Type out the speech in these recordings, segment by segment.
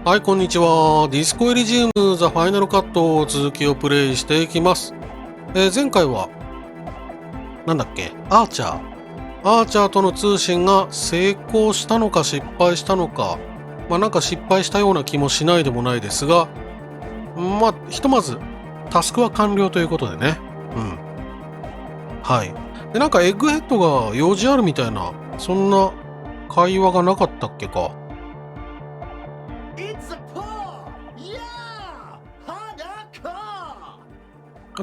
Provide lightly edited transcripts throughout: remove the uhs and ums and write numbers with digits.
はい、こんにちは。ディスコエリジウムザファイナルカット続きをプレイしていきます。前回は、なんだっけ、アーチャーとの通信が成功したのか失敗したのか、なんか失敗したような気もしないでもないですが、ひとまず、タスクは完了ということでね。はい。で、なんかエッグヘッドが用事あるみたいな、そんな会話がなかったっけか。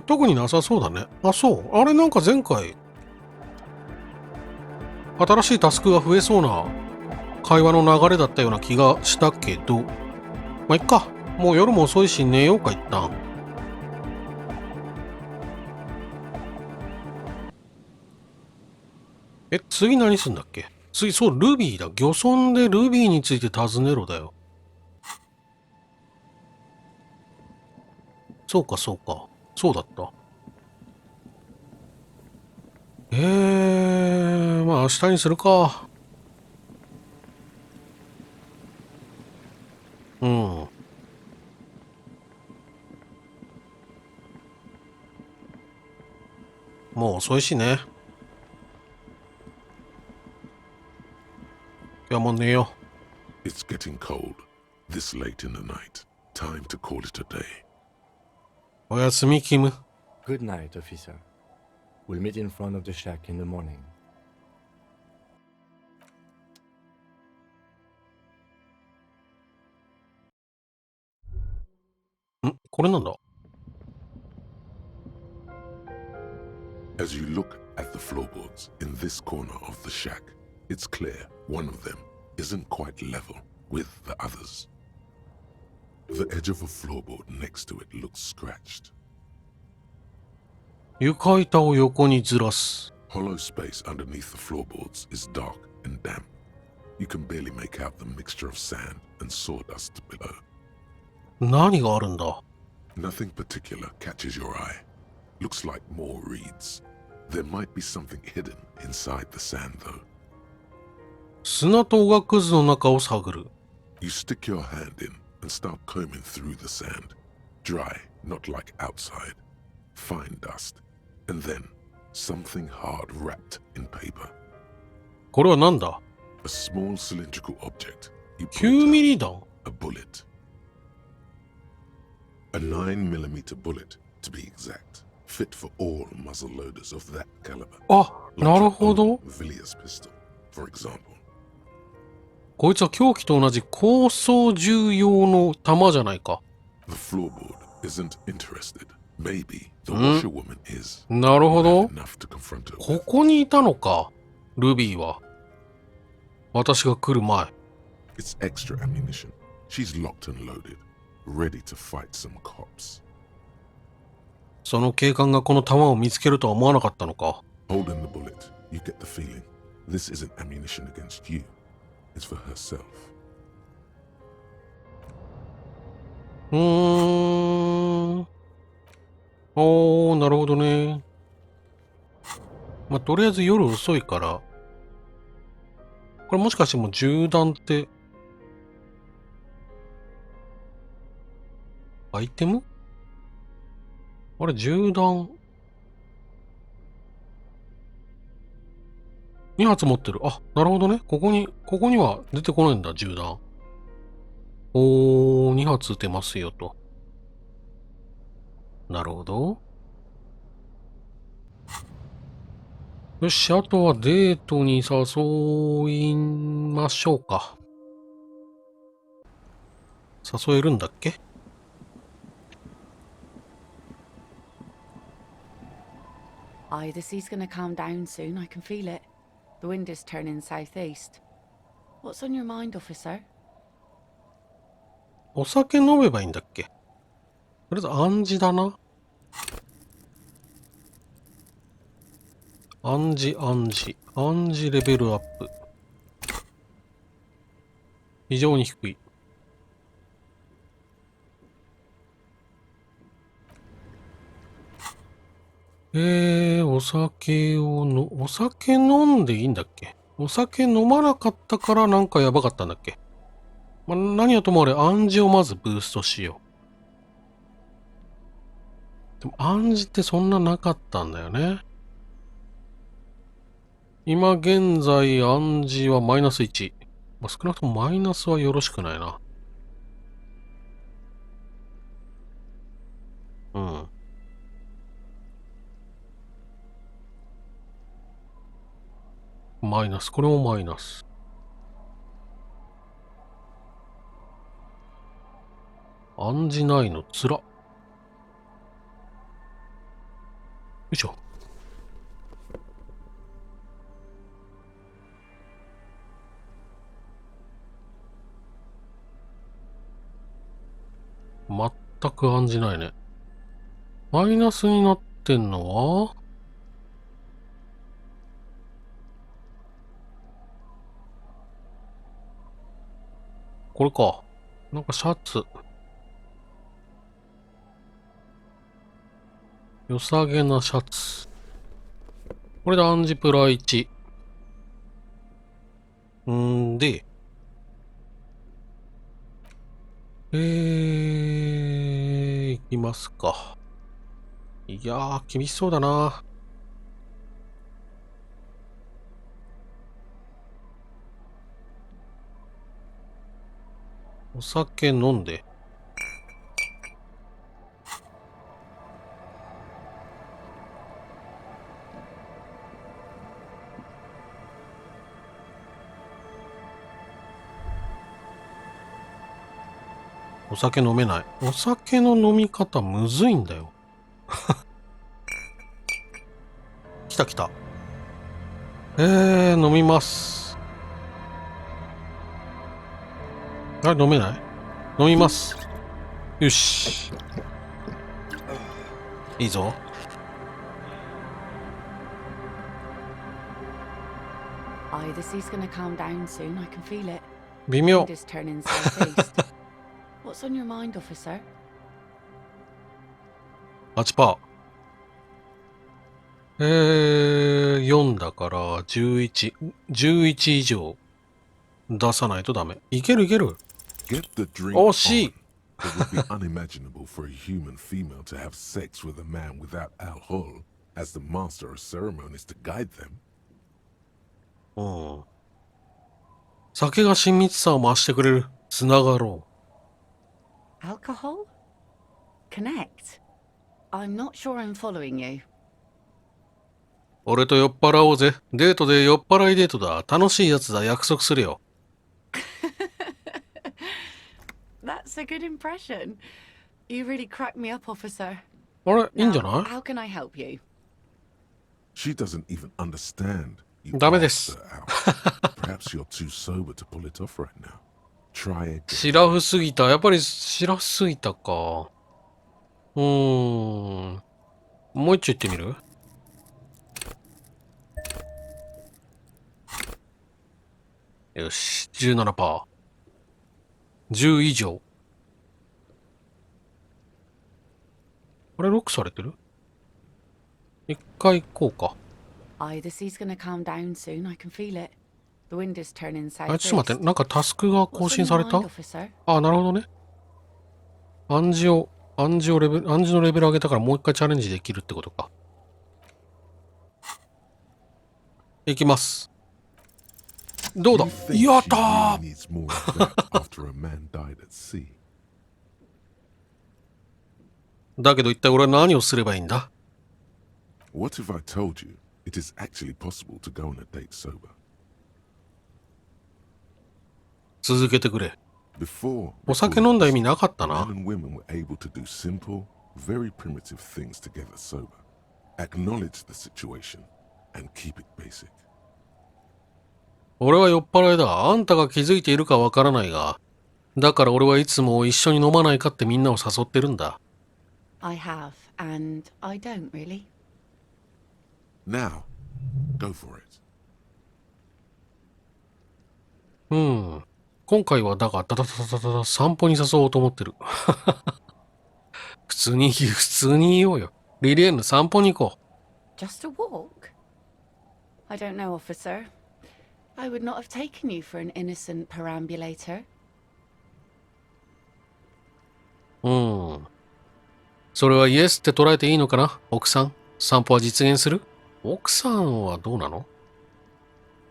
特になさそうだね。あ、そう。あれなんか前回、新しいタスクが増えそうな会話の流れだったような気がしたけど、いっか。もう夜も遅いし寝ようか、一旦。次何すんだっけ？次、そう、ルビーだ。漁村でルビーについて尋ねろだよ。そうか、そうか。そうだった。明日にするか。うん。もう遅いしね。いや、もう寝よう。It's getting cold. This late in the night. Time to call it a day. おやすみ、キム。Good night, officer. We'll meet in front of the shack in the morning. これなんだ。As you look at the floorboards in this corner of the shack, it's clear one of them isn't quite level with the others. The edge of a floorboard next to it looks scratched. 床板を横にずらす。Hollow space underneath the floorboards is dark and damp. You can barely make out the mixture of sand and sawdust below. 何があるんだ？ Nothing particular catches your eye. Looks like more reeds. There might be something hidden inside the sand, though. 砂とおがくずの中を探る。You stick your hand in and start combing through the sand. Dry, not like outside. Fine dust. And then, something hard wrapped in paper. これは何だ？ A small cylindrical object. You 9ミリ弾。A bullet. A 9mm bullet, to be exact. Fit for all muzzle loaders of that caliber. あ、なるほど。Villiers pistol, for example. こいつは凶器と同じ高装銃用の弾じゃないか。The floorboard isn't interested. Maybe the washerwoman is. なるほど。 Enough to confront her. ここにいたのか、ルビーは。私が来る前。It's extra ammunition. She's locked and loaded, ready to fight some cops. その警官がこの弾を見つけるとは思わなかったのか。Holding the bullet, you get the feeling this isn't ammunition against you. It's for herself. なるほどね。とりあえず夜遅いから。これもしかしてもう銃弾って、アイテム？あれ、銃弾。2発持ってる。あ、なるほどね。ここには出てこないんだ、銃弾。2発撃てますよと。なるほど。よし、あとはデートに誘いましょうか。誘えるんだっけ？The sea's gonna calm down soon. I can feel it. The wind is turning southeast. What's on your mind, officer? お酒飲めばいいんだっけ？とりあえず暗示だな。暗示レベルアップ。非常に低い。お酒飲んでいいんだっけ？お酒飲まなかったからなんかやばかったんだっけ？まあ、何はともあれ暗示をまずブーストしよう。でも暗示ってそんななかったんだよね。今現在暗示はマイナス1。まあ、少なくともマイナスはよろしくないな。うん。マイナス。これもマイナス。暗示ないのつら。よいしょ。全く暗示ないね。マイナスになってんのはこれか。なんかシャツ。良さげなシャツ。これで暗示プラ1。で、いきますか。いやー、厳しそうだな。お酒飲んで。お酒飲めない。お酒の飲み方むずいんだよ。来た来た。飲みます。あれ、飲めない？飲みます。よし。いいぞ。The sea's gonna calm down soon. I can feel it. 微妙。 Wind is turning southeast. What's on your mind, officer? 8%。4だから11。11以上出さないとダメ。いけるいける。Get the drink 惜しい。 on. It would be unimaginable for a human female to have sex with a man without alcohol as the master of ceremonies to guide them. うん。酒が親密さを増してくれる。つながろ Alcohol? Connect? I'm not sure I'm following you. う。俺と酔っ払おうぜ。デートで酔っ払いデートだ。楽しいやつだ。約束するよ。That's a good impression. You really cracked me up, officer. あれ、いいんじゃ Now, ない？ how can I help you? She doesn't even understand. You ダメで asked す。 her out. Perhaps you're too sober to pull it off right now. Try it. シラフすぎた。やっぱりシラフすぎたか。もう一丁言ってみる？よし。17%。10以上。あれ、ロックされてる？一回行こうか。The sea's gonna calm down soon. I can feel it. The wind is turning あ、ちょっと待 southeast. って。なんかタスクが更 What's 新 on さ your れた？ mind, officer? あ、なるほどね。暗示のレベル上げたからもう一回チャレンジできるってことか。いきます。どうだ？ You think やっ she た really ー！ needs more of that after a man died at sea. だけど一体俺は何をすればいいんだ？ What if I told you it is actually possible to go on a date sober? 続けてくれ。 Before お酒飲んだ意味なかったな。 men and women were able to do simple, very primitive things together sober. Acknowledge the situation and keep it basic. 俺は酔っ払いだ。あんたが気づいているかわからないが。だから俺はいつも一緒に飲まないかってみんなを誘ってるんだ。I have, and I don't really. Now, go for it. 今回はだが、散歩に誘おうと思ってる。普通に言おうよ。リリエンヌ散歩に行こ Just a walk? I don't know, officer. I would not have taken you for an innocent perambulator. うん。それはイエスって捉えていいのかな奥さん。散歩は実現する？奥さんはどうなの？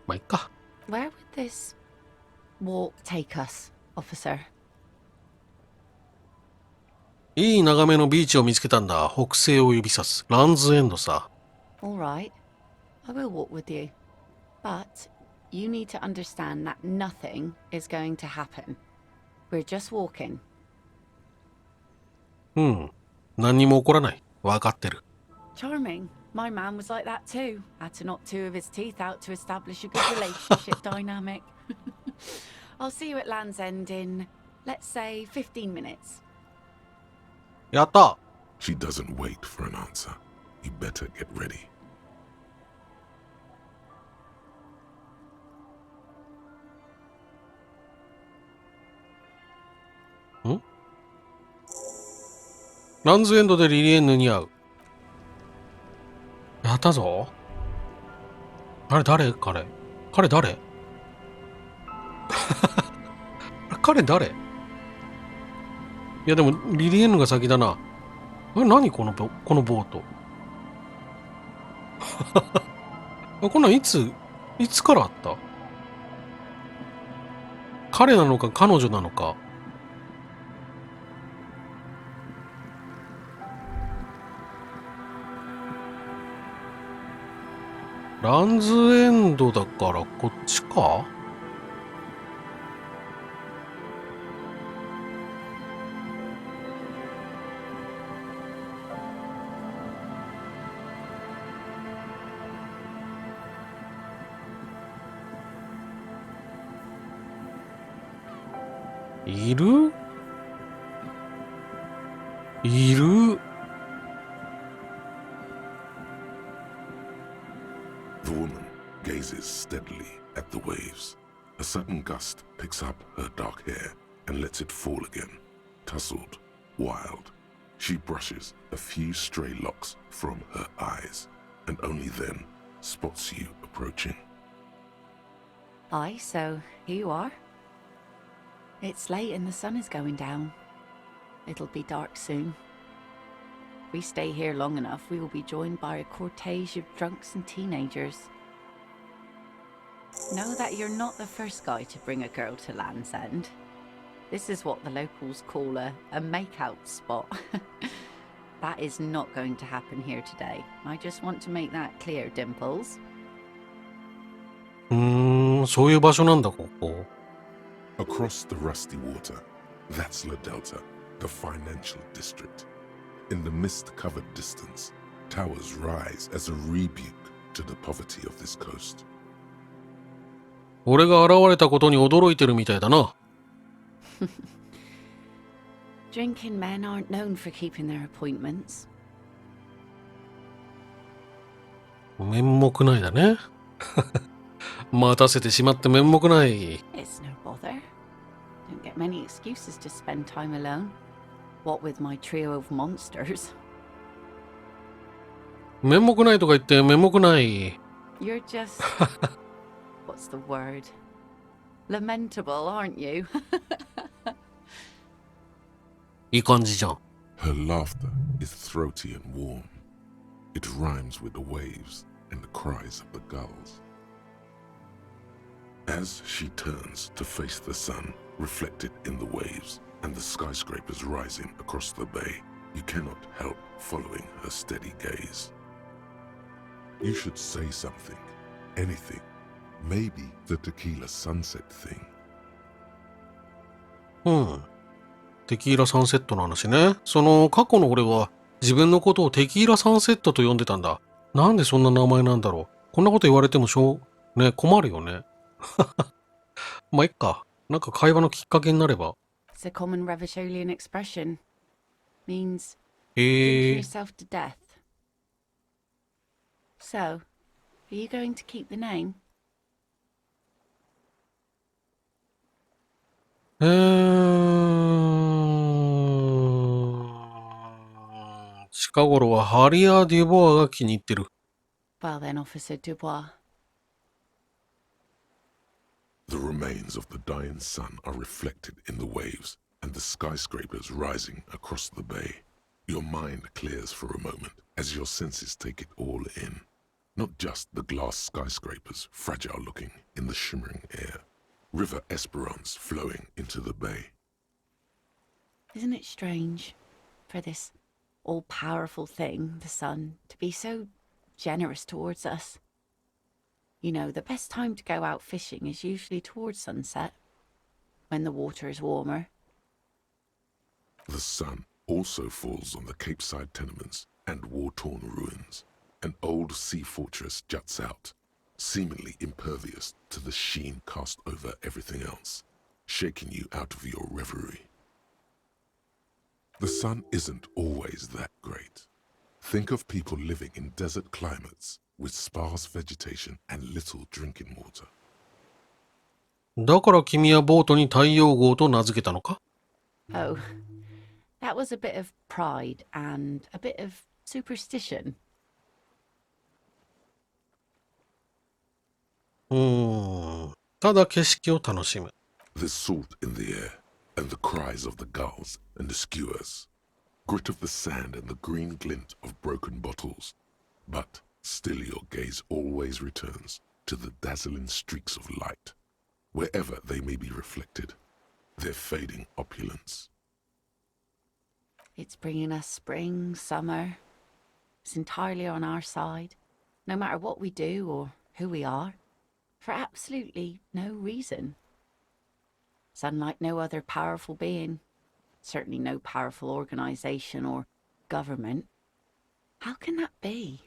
まあ、いっか。Where would this walk take us, officer? いい眺めのビーチを見つけたんだ。北西を指さす。ランズエンドさ。All right. I will walk with you. But you need to understand that nothing is going to happen. We're just walking. うん。何にも起こらない。わかってる。Charming. My man was like that too. Had to knock 2 of his teeth out to establish a good relationship dynamic. I'll see you at Land's End in, let's say, 15 minutes. やった。 She doesn't wait for an answer. You better get ready. ランズエンドでリリエンヌに会う。やったぞ。誰彼誰彼誰？いやでもリリエンヌが先だな。何このボート。こんなんいつからあった？彼なのか彼女なのか。ランズエンドだからこっちか？いる？ The woman gazes steadily at the waves. A sudden gust picks up her dark hair and lets it fall again, tousled, wild. She brushes a few stray locks from her eyes, and only then spots you approaching. Aye, so here you are. It's late and the sun is going down. It'll be dark soon. If we stay here long enough, we will be joined by a cortege of drunks and teenagers. Know that you're not the first guy to bring a girl to Land's End. This is what the locals call a make-out spot. That is not going to happen here today. I just want to make that clear, Dimples. そういう場所なんだ、ここ。Across the rusty water, that's La Delta, the financial district. In the mist-covered distance, towers rise as a rebuke to the poverty of this coast. 俺が現れたことに驚いてるみたいだな。Drinking men aren't known for keeping their appointments. 面目ないだね。待たせてしまって面目ない。It's no bother. Don't get many excuses to spend time alone. What with my trio of monsters. 面目ないとか言って面目ない。You're just... What's the word? Lamentable, aren't you? いい感じじゃん。Her laughter is throaty and warm. It rhymes with the waves and the cries of the gulls. As she turns to face the sun reflected in the waves and the skyscrapers rising across the bay, you cannot help following her steady gaze. You should say something, anything. Maybe the tequila sunset thing. テキーラサンセットの話ね。その過去の俺は自分のことをテキーラサンセットと呼んでたんだ。なんでそんな名前なんだろう。こんなこと言われてもね、困るよね。まあ、いっか。なんか会話のきっかけになれば。It's a common Revacholian expression. Means drink yourself to death. So, are you going to keep the name? 近頃はハリアー・デュボアが気に入ってる。Well then, Officer Dubois. The remains of the dying sun are reflected in the waves, and the skyscrapers rising across the bay. Your mind clears for a moment as your senses take it all in. Not just the glass skyscrapers, fragile looking in the shimmering air. River Esperance flowing into the bay. Isn't it strange for this all-powerful thing, the sun, to be so generous towards us? You know, the best time to go out fishing is usually towards sunset, when the water is warmer. The sun also falls on the Capeside tenements and war-torn ruins. An old sea fortress juts out, seemingly impervious to the sheen cast over everything else, shaking you out of your reverie. The sun isn't always that great. Think of people living in desert climates with sparse vegetation and little drinking water. だから君はボートに太陽号と名付けたのか？ Oh, that was a bit of pride and a bit of superstition. ただ景色を楽しむ。There's salt in the air, and the cries of the gulls and the skuas. Grit of the sand and the green glint of broken bottles. But still your gaze always returns to the dazzling streaks of light, wherever they may be reflected, their fading opulence. It's bringing us spring, summer. It's entirely on our side, no matter what we do or who we are, for absolutely no reason. It's unlike no other powerful being, certainly no powerful organization or government. How can that be?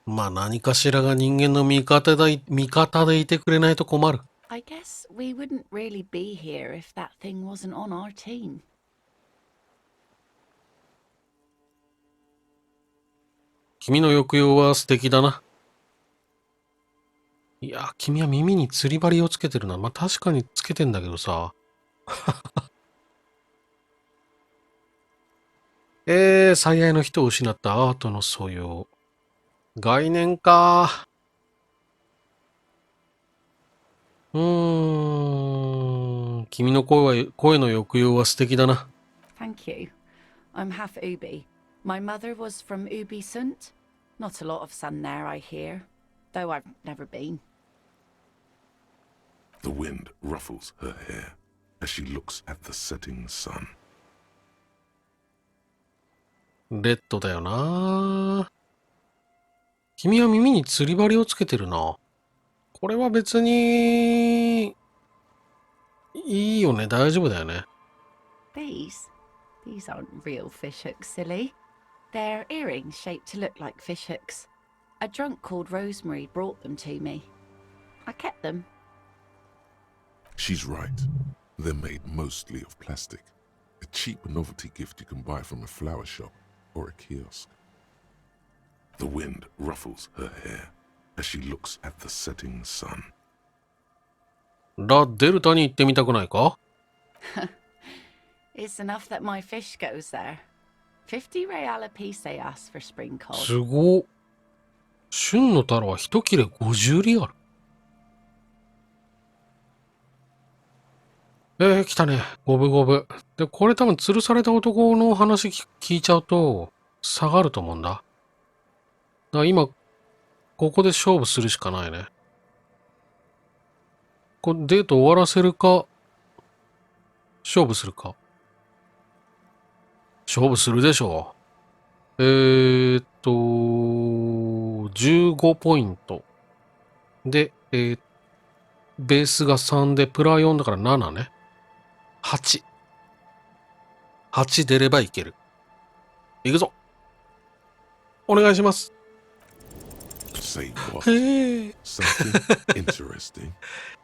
まあ何かしらが人間の味方でいてくれないと困る。I guess we wouldn't really be here if that thing wasn't on our team. 君の抑揚は素敵だな。いや、君は耳に釣り針をつけてるな。まあ確かにつけてんだけどさ。最愛の人を失ったアートの素養。概念か。君の声の抑揚は素敵だな。Thank you. I'm half Ubi. My mother was from Ubi Sunt. Not a lot of sun there, I hear, though I've never been. The wind ruffles her hair as she looks at the setting sun. レッドだよな。君は耳に釣り針をつけてるな。これは別にいいよね。大丈夫だよね。These aren't real fishhooks, silly. They're earrings shaped to look like fishhooks. A drunk called Rosemary brought them to me. I kept them. She's right. They're made mostly of plastic. A cheap novelty gift you can buy from a flower shop or a kiosk. The wind ruffles her hair as she looks at the setting sun. ラ・デルタに行ってみたくないか？ It's enough that my fish goes there. 50 real a piece they ask for spring cod. すごっ。旬のタラは一切れ50リアル。来たね。五分五分。で、これ多分吊るされた男の話聞いちゃうと下がると思うんだ。だから今、ここで勝負するしかないね。これデート終わらせるか、勝負するか。勝負するでしょう。15ポイント。で、ベースが3で、プラ4だから7ね。8。8出ればいける。いくぞ。お願いします。Say what? へえ。Something interesting.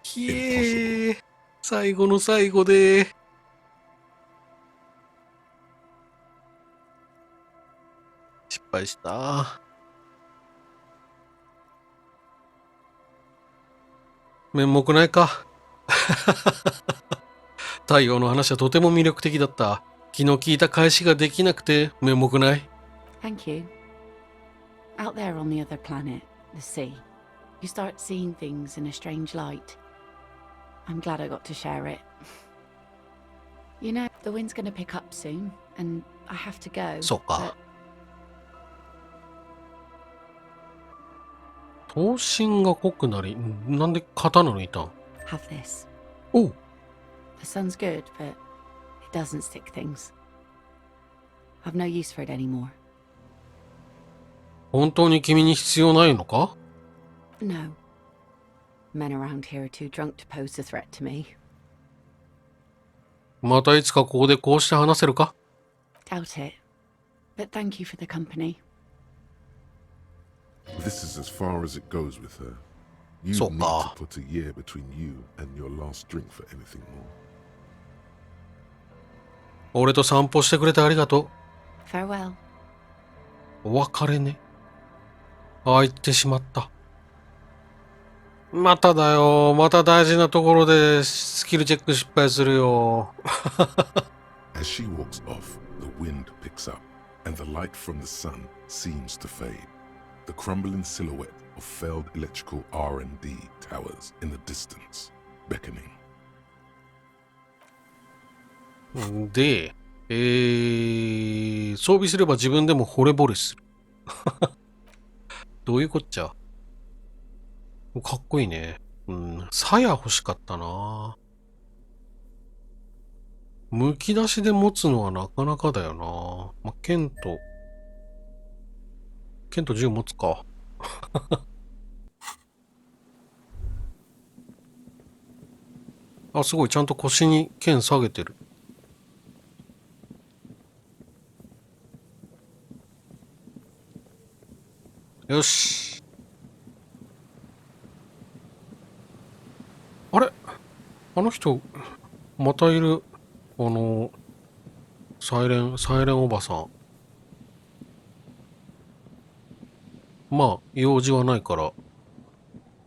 ひえー。最後の最後で。失敗した。面目ないか。太陽の話はとても魅力的だった。気の利いた返しができなくて面目ない。Thank you. Out there on the other planet, the sea, You start seeing things in a strange light. I'm glad I got to share it. You know, the wind's gonna pick up soon, and I have to go. そうか。 but 頭身が濃くなり、なんで刀抜いたん？ have this. おう。 The sun's good, but it doesn't stick things. I've no use for it anymore. 本当に君に必要ないのか？ No. Men around here are too drunk to pose a threat to me. またいつかここでこうして話せるか？ Doubt it. But thank you for the company. This is as far as it goes with her. You So need far. to put a year between you and your last drink for anything more. 俺と散歩してくれてありがと Farewell. う。お別れね。ああ、言ってしまった。まただよ。また大事なところでスキルチェック失敗するよ。As she walks off, the wind picks up, and the light from the sun seems to fade. The crumbling silhouette of failed electrical R&D towers in the distance, beckoning. で、装備すれば自分でも惚れ惚れする。どういうこっちゃ。かっこいいね。うん、鞘欲しかったな。むき出しで持つのはなかなかだよな。まあ、剣と銃持つか。あ、すごい。ちゃんと腰に剣下げてる。よし。あれ？あの人、またいる。サイレンおばさん。まあ、用事はないから、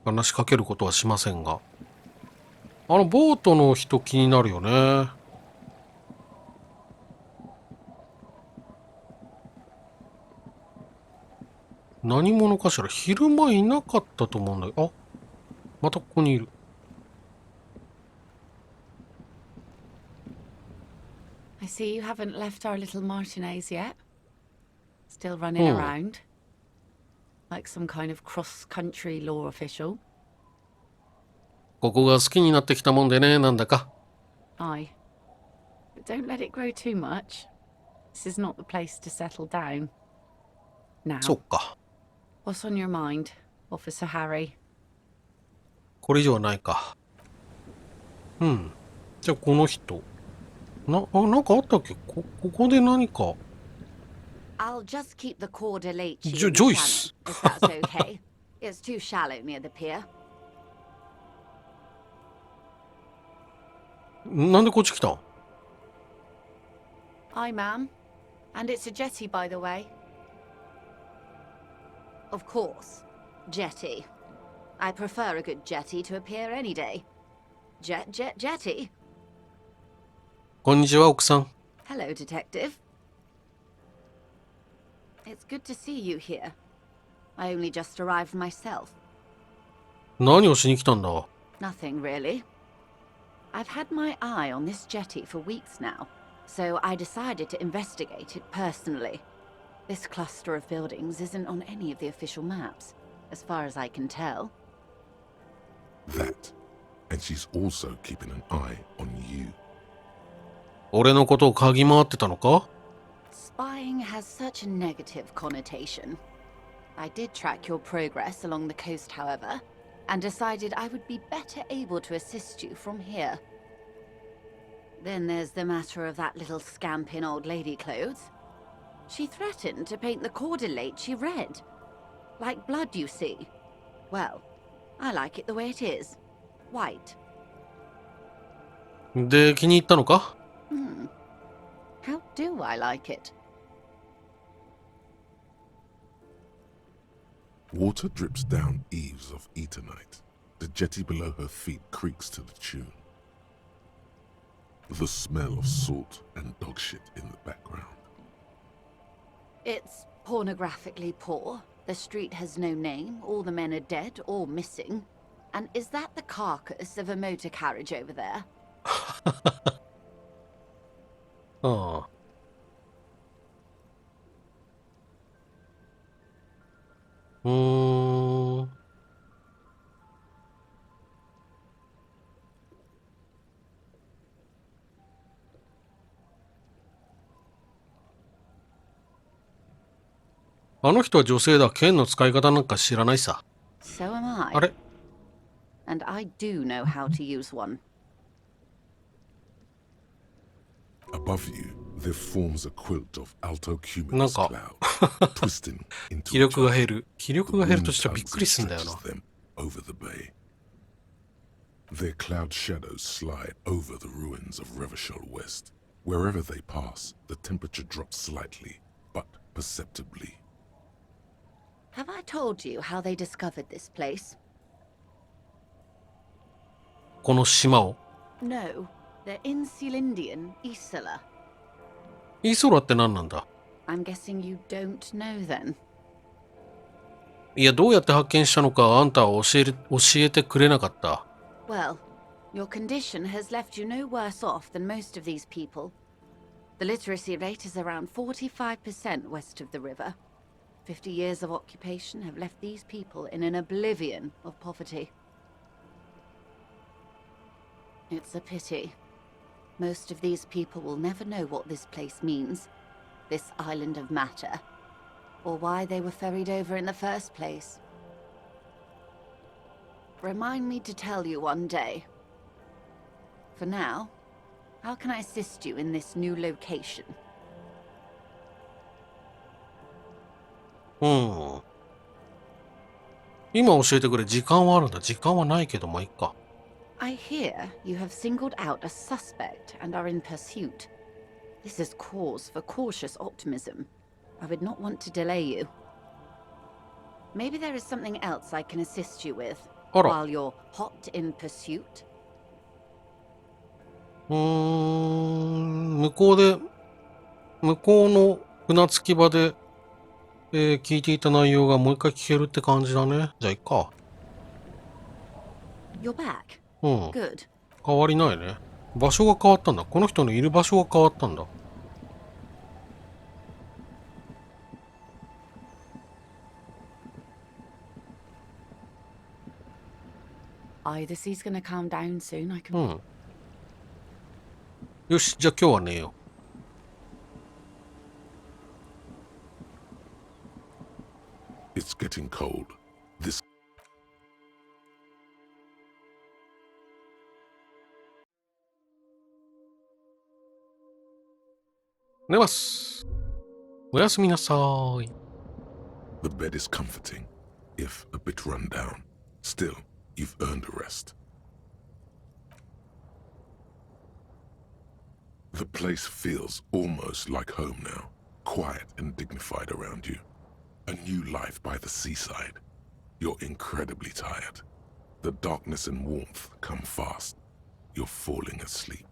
話しかけることはしませんが。ボートの人気になるよね。何者かしら。昼間いなかったと思うんだけど。あ、またここにいる。I see you haven't left our little Martinez yet. Still running around. Like some kind of cross-country law official. ここが好きになってきたもんでね、なんだか。Aye. But don't let it grow too much. This is not the place to settle down. そ Now, っか。 what's on your mind, Officer Harry? これ以上はないか。うん。じゃあこの人。なんかあったっけ？ここで何か。I'll just keep the corder late Joyce. if that's okay. It's too shallow near the pier. なんでこっち来たん？ Aye, ma'am. And it's a jetty, by the way. Of course. Jetty. I prefer a good jetty to a pier any day. Jetty? こんにちは、奥さん。 Hello, detective. It's good to see you here. I only just arrived myself. 何をしに来たんだ？ Nothing really. I've had my eye on this jetty for weeks now, so I decided to investigate it personally. This cluster of buildings isn't on any of the official maps, as far as I can tell. That. And she's also keeping an eye on you. 俺のことを嗅ぎ回ってたのか？ Spying has such a negative connotation. I did track your progress along the coast, however, and decided I would be better able to assist you from here. Then there's the matter of that little scamp in old lady clothes. She threatened to paint the cordelate she read. Like blood, you see. Well, I like it the way it is. White. で、気に入ったのか？ How do I like it? Water drips down eaves of Eternite. The jetty below her feet creaks to the tune. The smell of salt and dog shit in the background. It's pornographically poor, The street has no name, all the men are dead or missing. And is that the carcass of a motor carriage over there? ああ。あの人は女性だ。剣の使い方なんか知らないさ。So am I. あれ And I do know how to use one. Above you, there forms a quilt of alto なん cumulus か cloud, twisting 気 into 力 each が other. 減る。気力が減るとしたらびっくりすんだよな。 Them over the bay. Their cloud shadows slide over the ruins of Revachol West. Wherever they pass, the temperature drops slightly, but perceptibly. Have I told you how they discovered this place? この島を。 No, they're in Celindian, Isola. イーソラって何なんだ？ I'm guessing you don't know then. いや、どうやって発見したのかあんたは教えてくれなかった。Well, your condition has left you no worse off than most of these people. The literacy rate is around 45% west of the river. 50 years of occupation have left these people in an oblivion of poverty. It's a pity. Most of these people will never know what this place means, this island of matter, or why they were ferried over in the first place. Remind me to tell you one day. For now, how can I assist you in this new location? 今教えてくれ。時間はあるんだ。時間はないけど、まあいいか。I hear you have singled out a suspect and are in pursuit. This is cause for cautious optimism. I would not want to delay you. Maybe there is something else I can assist you with while you're hot in pursuit. 向こうの船着き場で、聞いていた内容がもう一回聞けるって感じだね。じゃあいっか。You're back. うん。 Good. 変わりないね。場所が変わったんだ。この人のいる場所が変わったんだ。The sea's gonna calm down soon. I can. うん。よし、じゃあ今日は寝よ It's getting cold. This う。寝ます。おやすみなさーい。The bed is comforting, if a bit run down. Still, you've earned a rest. The place feels almost like home now, quiet and dignified around you. A new life by the seaside. You're incredibly tired. The darkness and warmth come fast. You're falling asleep.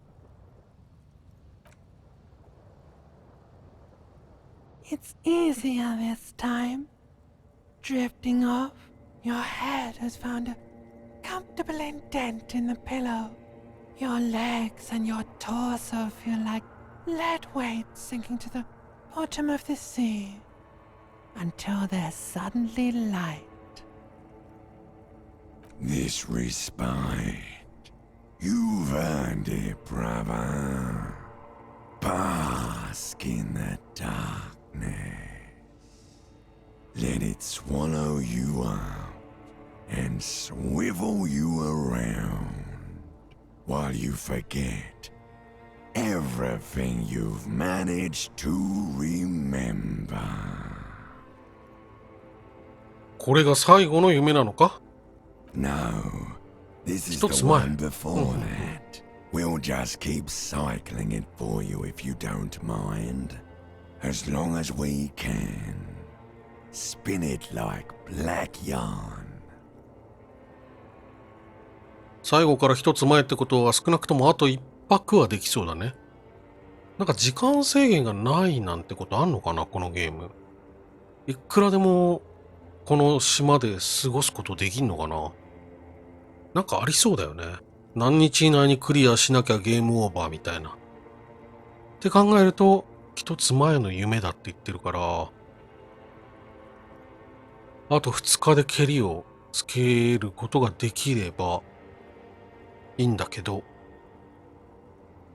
It's easier this time. Drifting off, your head has found a comfortable indent in the pillow. Your legs and your torso feel like lead weights sinking to the bottom of the sea until they're suddenly light. This respite, you've earned it, brother. Bask in the darkness. Let it swallow you up and swivel you around while you forget everything you've managed to remember. これが最後の夢なのか？ No, this is 一つ the 前。 one before that. We'll just keep cycling it for you if you don't mind. As long as we can. Spin it like black yarn. 最後から一つ前ってことは少なくともあと一泊はできそうだね。なんか時間制限がないなんてことあんのかなこのゲーム。いくらでもこの島で過ごすことできんのかな。なんかありそうだよね。何日以内にクリアしなきゃゲームオーバーみたいな。って考えると、一つ前の夢だって言ってるから、あと2日でケリをつけることができればいいんだけど、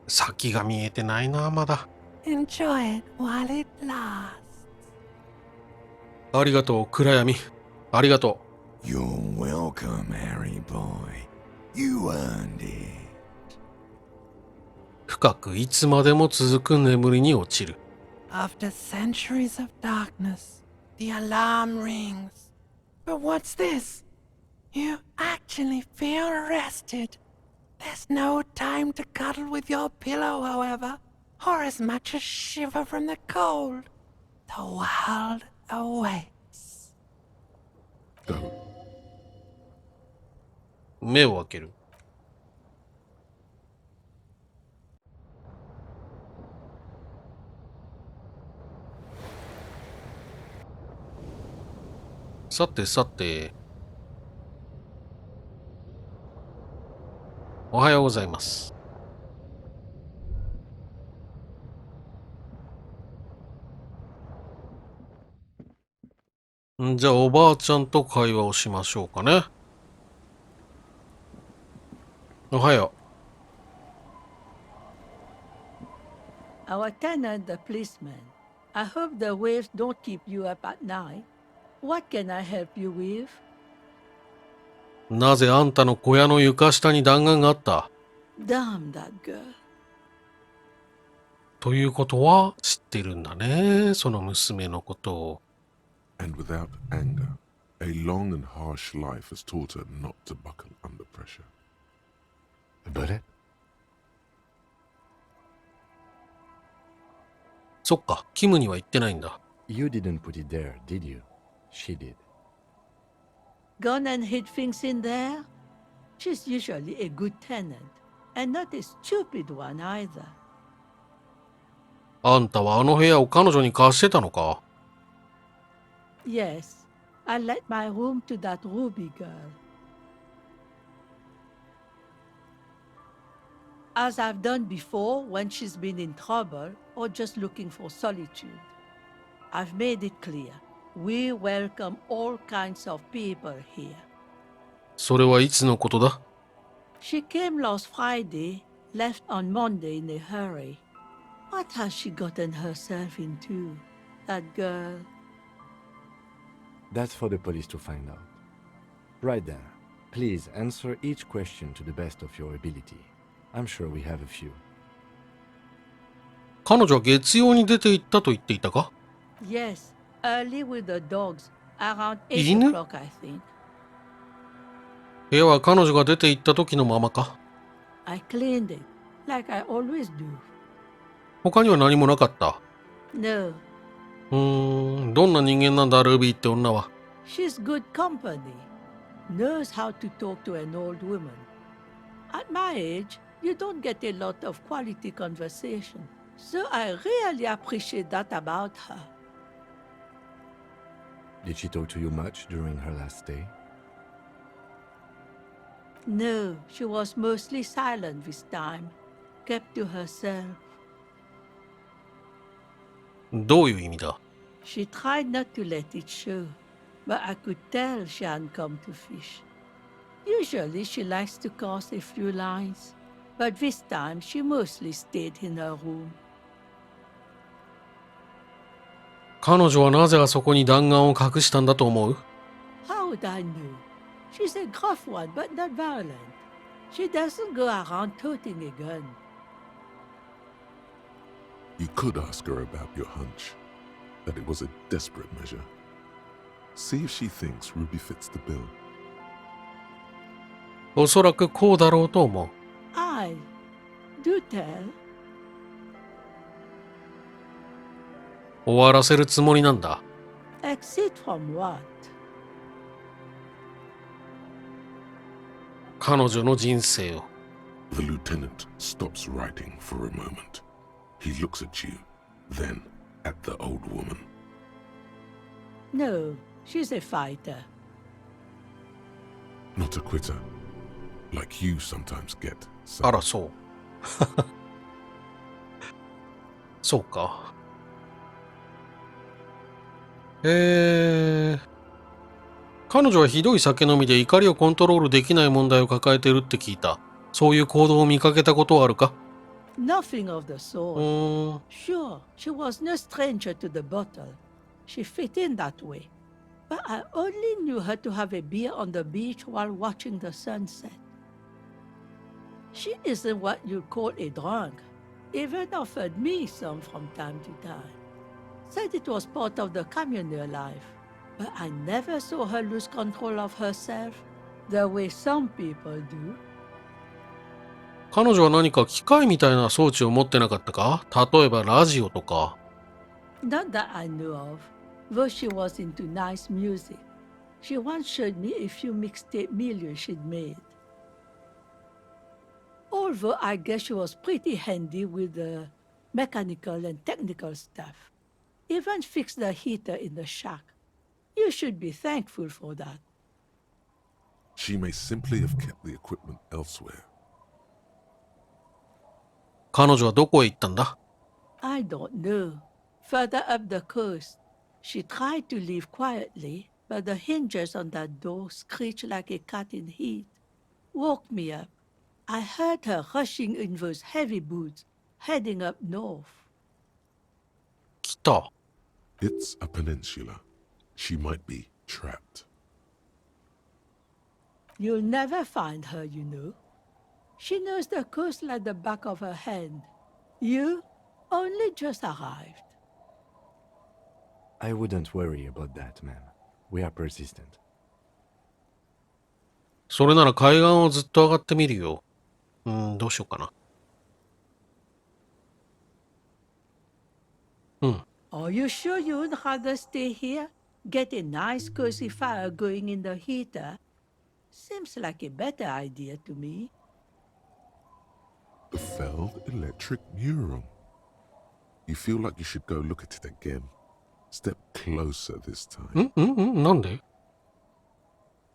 先が見えてないな、まだ。Enjoy it while it lasts. ありがとう、暗闇。ありがと You're welcome, Harry boy. You earned it. う。深くいつまでも続く眠りに落ちる。After centuries of darkness, the alarm rings. But what's this? You actually feel rested. There's no time to cuddle with your pillow, however, or as much as shiver from the cold. The world awaits. Go. 目を開ける。さてさて。おはようございます。じゃあおばあちゃんと会話をしましょうかね。おはよ Our tenant, the policeman. I hope the waves don't keep you up at night. What can I help you with? う。なぜあんたの小屋の床下に弾丸があった？ Damn that girl. ということは知ってるんだね、その娘のことを。And without anger, a long and harsh life has taught her not to buckle under pressure. But it? そっか、キムには言ってないんだ。You didn't put it there, did you? She did. Gone and hid things in there? She's usually a good tenant, and not a stupid one either. あんたはあの部屋を彼女に貸してたのか？ Yes, I let my room to that Ruby girl. As I've done before when she's been in trouble or just looking for solitude. I've made it clear. We welcome all kinds of people here. それはいつのことだ？ She came last Friday, left on Monday in a hurry. What has she gotten herself into? That girl. That's for the police to find out. Right there. Please answer each question to the best of your ability. I'm sure we have a few. 彼女は月曜に出て行ったと言っていたか？ Yes, early with the dogs, around 8 犬？ o'clock, I think. 部屋は彼女が出て行った時のままか？ I cleaned it, like I always do. 他には何もなかった。 No, どんな人間なんだ、ルビーって女は。 she's good company. Knows how to talk to an old woman. At my age, you don't get a lot of quality conversation. So I really appreciate that about her. Did she talk to you much during her last stay? No, she was mostly silent this time. Kept to herself. どういう意味だ？ She tried not to let it show, but I could tell she hadn't come to fish. Usually she likes to cast a few lines, but this time she mostly stayed in her room. 彼女はなぜあそこに弾丸を隠したんだと思う？ How would I know? She's a gruff one, but not violent. She doesn't go around toting a gun. You could ask her about your hunch, that it was a desperate measure. See if she thinks Ruby fits the bill. おそらくこうだろうと思う。 I do tell. 終わらせるつもりなんだ。 Exit from what? 彼女の人生を。 The lieutenant stops writing for a moment. He looks at you, then at the old woman. No, She's a fighter. Not a quitter, like you sometimes get. あら、そう。そうか。彼女はひどい酒飲みで怒りをコントロールできない問題を抱えてるって聞いた。そういう行動を見かけたことはあるか？ Nothing of the sort. Sure, she was no stranger to the bottle. She fit in that way. But I only knew her to have a beer on the beach while watching the sunset. She isn't what you'd call a drunk. Even offered me some from time to time. Said it was part of the communal life. But I never saw her lose control of herself the way some people do. 彼女は何か機械みたいな装置を持ってなかったか？例えばラジオとか。Not that I knew of, though she was into nice music. She once showed me a few mixtape milieux she'd made. Although I guess she was pretty handy with the mechanical and technical stuff. Even fixed the heater in the shack. You should be thankful for that. She may simply have kept the equipment elsewhere. 彼女はどこへ行ったんだ？ I don't know. Further up the coast, she tried to leave quietly, but the hinges on that door screeched like a cat in heat. Woke me up. I heard her rushing in those heavy boots, heading up north. 来た。 It's a peninsula. She might be trapped. You'll never find her, you know. She knows the coast like the back of her hand. You only just arrived. I wouldn't worry about that, ma'am. We are persistent. それなら海岸をずっと上がってみるよ。どうしようかな。Are you sure you'd rather stay here? Get a nice cozy fire going in the heater? Seems like a better idea to me. The felled electric mural. You feel like you should go look at it again. Step closer this time. なんで？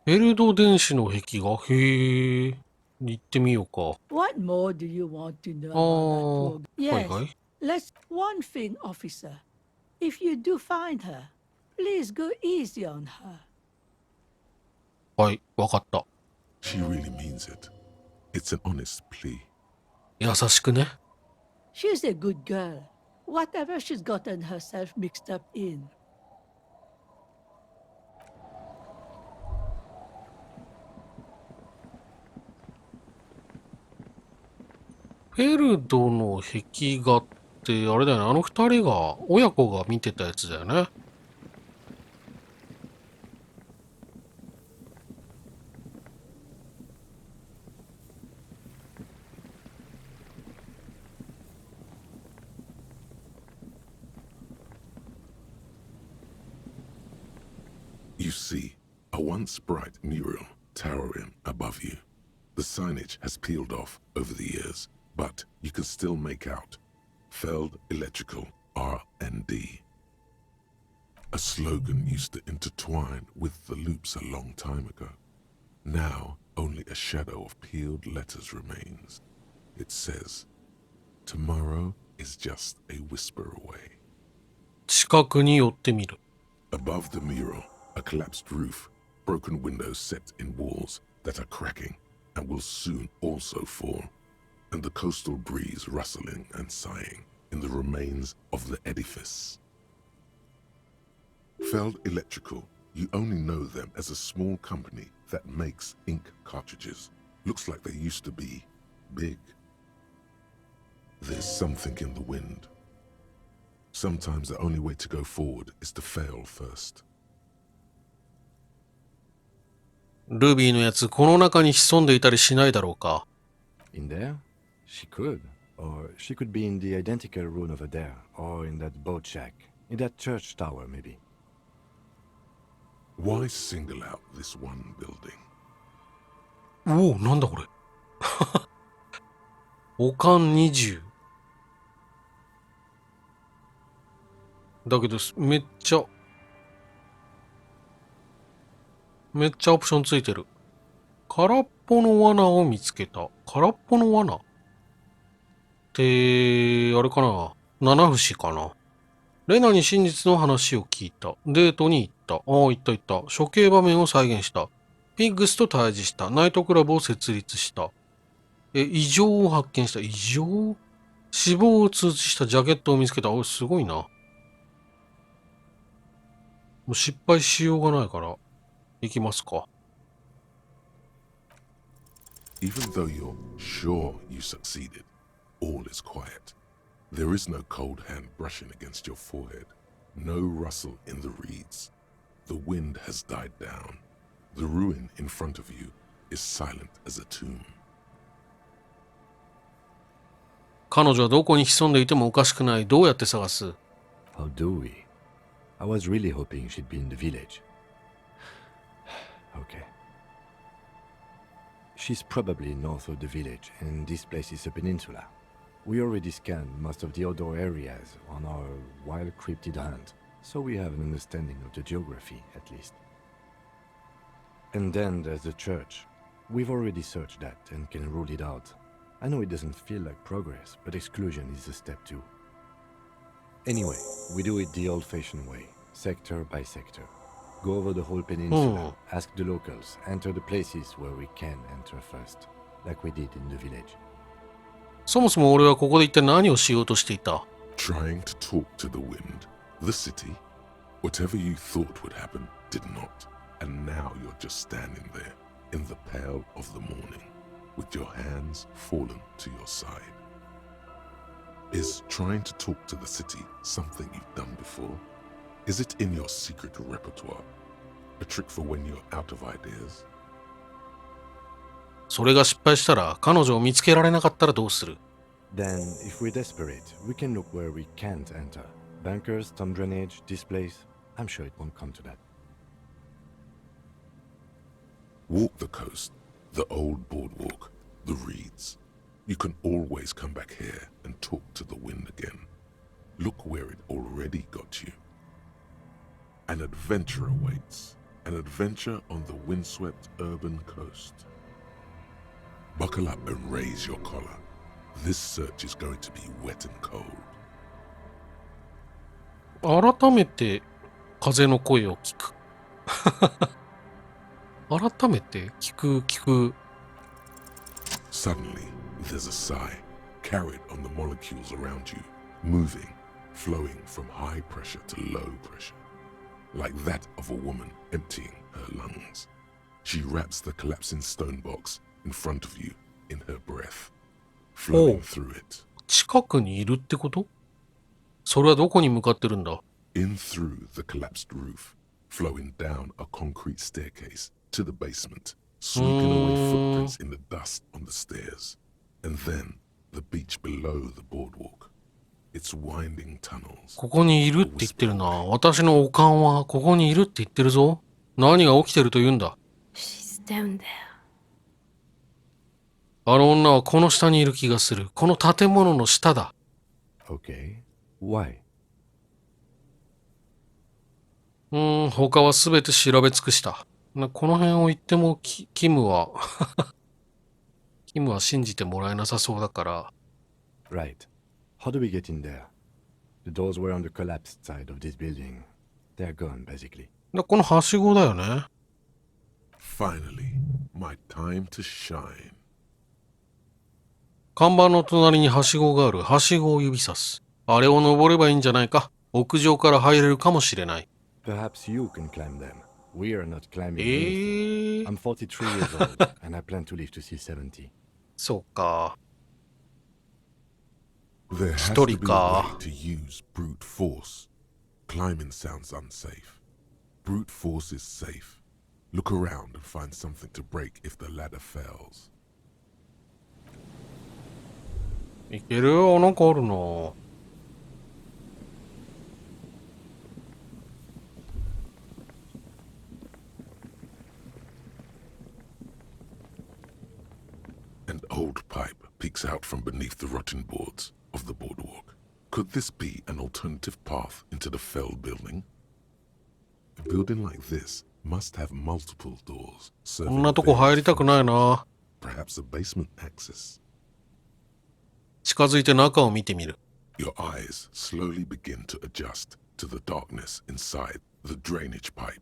エルド電子の壁画？へえ。行ってみようか。What more do you want to know about that program? はい Yes, はい。let's one thing, officer. If you do find her, please go easy on her. はい、わかった。 She really means it. It's an honest plea. 優しくね。She's a good girl. Whatever she's gotten herself mixed up in. フェルドの壁画ってあれだよね。あの二人が、親子が見てたやつだよね。You see, a once bright mural towering above you. The signage has peeled off over the years, but you can still make out Feld Electrical R&D. A slogan used to intertwine with the loops a long time ago. Now, only a shadow of peeled letters remains. It says, "Tomorrow is just a whisper away." 近くに寄ってみる。 Above the mural, a collapsed roof, broken windows set in walls that are cracking and will soon also fall, and the coastal breeze rustling and sighing in the remains of the edifice. Feld Electrical, you only know them as a small company that makes ink cartridges. Looks like they used to be big. There's something in the wind. Sometimes the only way to go forward is to fail first. ルビーのやつ、この中に潜んでいたりしないだろうか。In there? She could. Or she could be in the identical room over there. Or in that boat shack. In that church tower, maybe. Why single out this one building? おお、なんだこれ。おかん20。だけど、めっちゃ。めっちゃオプションついてる。空っぽの罠を見つけた。空っぽの罠って、あれかな。七節かな。レナに真実の話を聞いた。デートに行った。行った。処刑場面を再現した。ピッグスと対峙した。ナイトクラブを設立した。異常を発見した。異常？死亡を通知したジャケットを見つけた。すごいな。もう失敗しようがないから、行きますか。Even though you're sure you succeeded, all is quiet. There is no cold hand brushing against your forehead, no rustle in the reeds. The wind has died down. The ruin in front of you is silent as a tomb. 彼女はどこに潜んでいてもおかしくない。どうやって探す？ How do we? I was really hoping she'd be in the village. Okay. She's probably north of the village, and this place is a peninsula. We already scanned most of the outdoor areas on our wild cryptid hunt, so we have an understanding of the geography, at least. And then there's the church. We've already searched that and can rule it out. I know it doesn't feel like progress, but exclusion is a step too. Anyway, we do it the old-fashioned way, sector by sector. Go over the whole peninsula, ask the locals, enter the places where we can enter first, like we did in the village. そもそも俺はここで一体何をしようとしていた？ Trying to talk to the wind, the city. Whatever you thought would happen did not. And now you're just standing there in the pale of the morning, with your hands fallen to your side. Is trying to talk to the city something you've done before? Is it in your secret repertoire? A trick for when you're out of ideas? それが失敗したら、彼女を見つけられなかったらどうする？ Then, if we're desperate, we can look where we can't enter. Bunkers, storm drainage, this place. I'm sure it won't come to that. Walk the coast, the old boardwalk, the reeds. You can always come back here and talk to the wind again. Look where it already got you. An adventure awaits. An adventure on the windswept urban coast. Buckle up and raise your collar. This search is going to be wet and cold. 改めて風の声を聞く。改めて聞く。Suddenly, there's a sigh, carried on the molecules around you, moving, flowing from high pressure to low pressure, like that of a woman emptying her lungs. She wraps the collapsing stone box in front of you in her breath, flowing through it. 近くにいるってこと？それはどこに向かってるんだ？ In through the collapsed roof, flowing down a concrete staircase to the basement, sweeping away footprints in the dust on the stairs, and then the beach below the boardwalk. Its winding tunnels. ここにいるって言ってるな。私のおかんはここにいるって言ってるぞ。何が起きてると言うんだ。 She's down there. あの女はこの下にいる気がする。この建物の下だ。Okay. Why? 他はすべて調べ尽くした。この辺を言ってもキムは信じてもらえなさそうだから。Right. How do we get in there? The doors were on the collapsed side of this building. They're gone, basically. このはしごだよね。Finally, my time to shine. 看板の隣にはしごがある。はしごを指さす。あれを登ればいいんじゃないか。屋上から入れるかもしれない。Perhaps you can climb them. We are not climbing anything. I'm 43 years old, and I plan to live to see 70. そうか。 There has to be a way to use brute force. Climbing sounds unsafe. Brute force is safe. Look around and find something to break if the ladder fails. いけるよ。なんかあるな。An old pipe peeks out from beneath the rotten boards of the boardwalk. Could this be an alternative path into the felled building? A building like this must have multiple doors こ serving んなとこ入りたくないな。 perhaps a basement access. 近づいて中を見てみる。Your eyes slowly begin to adjust to the darkness inside the drainage pipe.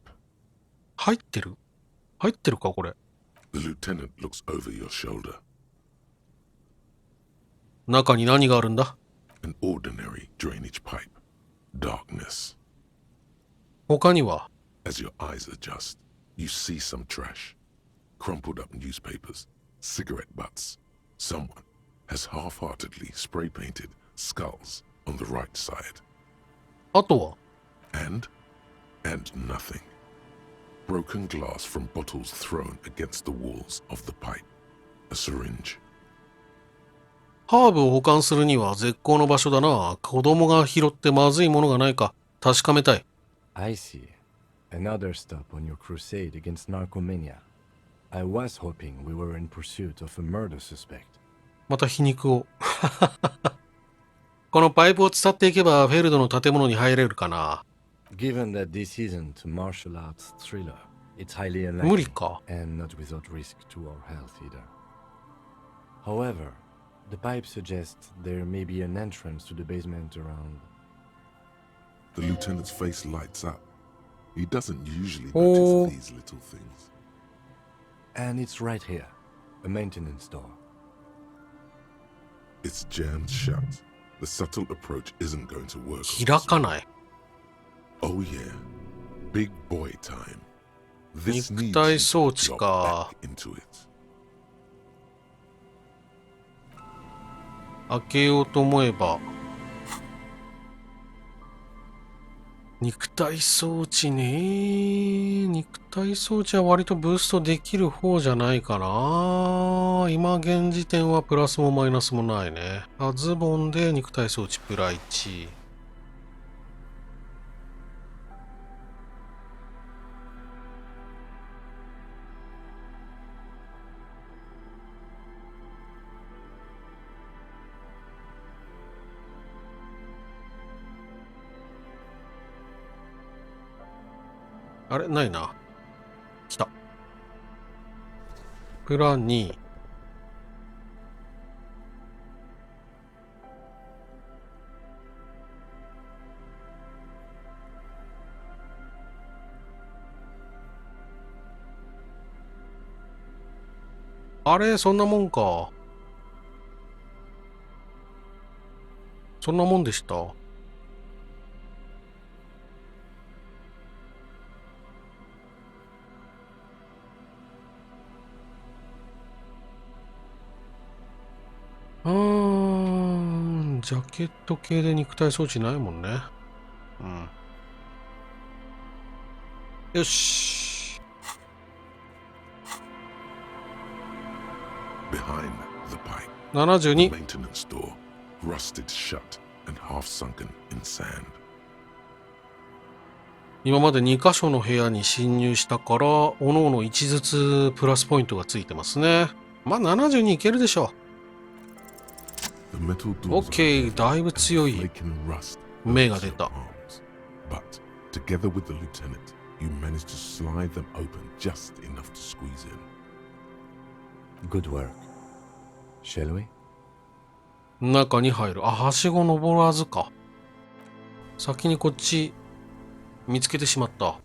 入ってるかこれ。 The lieutenant looks over your shoulder. 中に何があるんだ？ An ordinary drainage pipe. Darkness. 他には？ As your eyes adjust, you see some trash. Crumpled up newspapers, cigarette butts. Someone has half-heartedly spray painted skulls on the right side. あとは？ And nothing. Broken glass from bottles thrown against the walls of the pipe. A syringe. ハーブを保管するには絶好の場所だな。子供が拾ってまずいものがないか確かめたい。I see. Another stop on your crusade against narcomania. I was hoping we were in pursuit of a murder suspect. また皮肉を。このパイプを伝っていけばフェルドの建物に入れるかな。Given that this isn't a martial arts thriller, it's highly 無理 unlikely か。 and not without risk to our health either. However, the pipe suggests there may be an entrance to the basement around. The lieutenant's face lights up. He doesn't usually Oh. notice these little things. And it's right here, a maintenance door. It's jammed shut. The subtle approach isn't going to work. on 開 this か one. ない。 Oh yeah. Big boy time. This 肉 needs 体 you 装 to 置 drop か。 back into it. 開けようと思えば。肉体装置ね。肉体装置は割とブーストできる方じゃないかな。今現時点はプラスもマイナスもないね。あ、ズボンで肉体装置プラ1。あれないな。来た。プラ2。あれ、そんなもんか。そんなもんでした。ジャケット系で肉体装置ないもんね。うん。よし。Behind the pipe, 72。 maintenance door, rusted shut and half sunken in sand. 今まで2箇所の部屋に侵入したから、おのおの1ずつプラスポイントがついてますね。まあ72いけるでしょ The metal う。 doors OK、 are だいぶ強い flaking rust 目が hurts 出 your た。 arms. But together with the lieutenant, you manage to slide them open just enough to squeeze in. Good work. Shall we? 中に入る。あ、はしご登らずか。先にこっち見つけてしまった。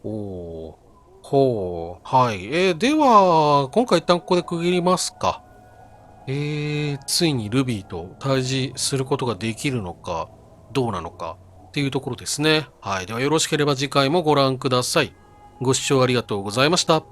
おー。ほう。はい。では、今回一旦ここで区切りますか。ついにルビーと対峙することができるのか、どうなのかっていうところですね。はい。ではよろしければ次回もご覧ください。ご視聴ありがとうございました。